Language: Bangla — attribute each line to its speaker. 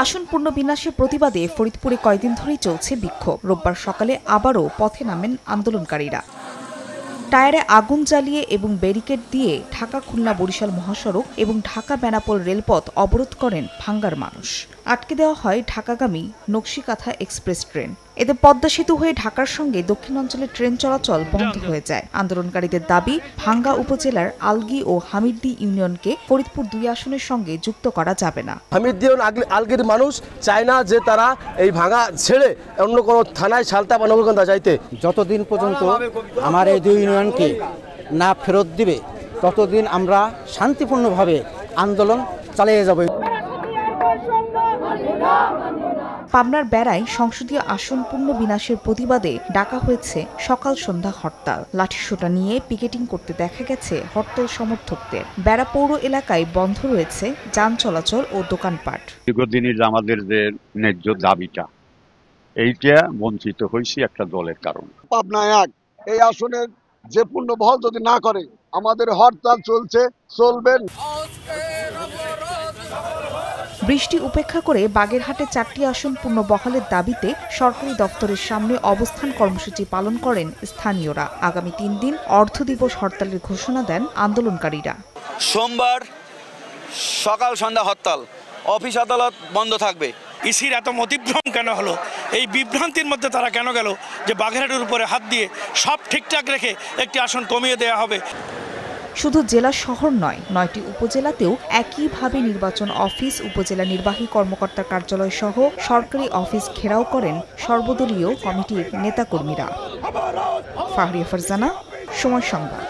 Speaker 1: আসন পুনর্বিন্যাসের প্রতিবাদে ফরিদপুরে কয়েকদিন ধরেই চলছে বিক্ষোভ। রোববার সকালে আবারও পথে নামেন আন্দোলনকারীরা। টায়ারে আগুন জ্বালিয়ে এবং ব্যারিকেড দিয়ে ঢাকা খুলনা বরিশাল মহাসড়ক এবং ঢাকা বেনাপোল রেলপথ অবরোধ করেন ভাঙ্গার মানুষ। আটকে দেওয়া হয় ঢাকাগামী নকশিকাঁথা এক্সপ্রেস ট্রেন। এতে পদ্মা সেতু হয়ে ঢাকার সঙ্গে দক্ষিণাঞ্চলের ট্রেন চলাচল বন্ধ হয়ে যায়। আন্দোলনকারীদের দাবি, ভাঙ্গা উপজেলার আলগী ও হামিরদী ইউনিয়নকে ফরিদপুর 2 আসনের সঙ্গে যুক্ত করা যাবে না।
Speaker 2: হামিরদী ও আলগীর মানুষ চায় না যে তারা এই ভাঙ্গা ছেড়ে অন্য কোনো থানায় সালতা বা নবগন্ধা যাইতে।
Speaker 3: যতদিন পর্যন্ত আমার এই 2 ইউনিয়নকে না ফেরত দিবে ততদিন আমরা শান্তিপূর্ণভাবে আন্দোলন চালিয়ে যাব।
Speaker 1: পাবনার বেড়ায় সংসদীয় আসন পুনর্বিন্যাসের প্রতিবাদে ডাকা হয়েছে সকাল সন্ধ্যা হরতাল। লাঠিসোঁটা নিয়ে পিকেটিং করতে দেখা গেছে হরতাল সমর্থকদের। বেড়া পৌর এলাকায় বন্ধ রয়েছে যান চলাচল ও দোকানপাট।
Speaker 4: দীর্ঘদিনের আমাদের যে ন্যায্য দাবিটা, এইটা বঞ্চিত হয়েছে একটা দলের কারণে।
Speaker 5: পাবনা 1 এই আসনের যে পুনর্বহাল যদি না করে আমাদের হরতাল চলবে।
Speaker 1: বৃষ্টি উপেক্ষা করে বাগেরহাটে 4টি আসন পুনর্বহালের দাবিতে সরকারি দপ্তরের সামনে অবস্থান কর্মসূচি পালন করেন স্থানীয়রা। আগামী 3 দিন অর্ধ দিবস হরতালের ঘোষণা দেন আন্দোলনকারীরা।
Speaker 6: সোমবার সকাল সন্ধ্যা হরতাল, অফিস আদালত বন্ধ থাকবে।
Speaker 7: ইসির এত মতিভ্রম কেন হলো? এই বিভ্রান্তির মধ্যে তারা কেন গেল যে বাগেরহাটের উপরে হাত দিয়ে সব ঠিকঠাক রেখে একটি আসন কমিয়ে দেওয়া হবে?
Speaker 1: শুধু জেলা শহর নয়, 9টি উপজেলাতেও একইভাবে নির্বাচন অফিস, উপজেলা নির্বাহী কর্মকর্তার কার্যালয় সহ সরকারি অফিস ঘেরাও করেন সর্বদলীয় কমিটির নেতাকর্মীরা। ফাহরিয়া ফারজানা, সময় সংবাদ।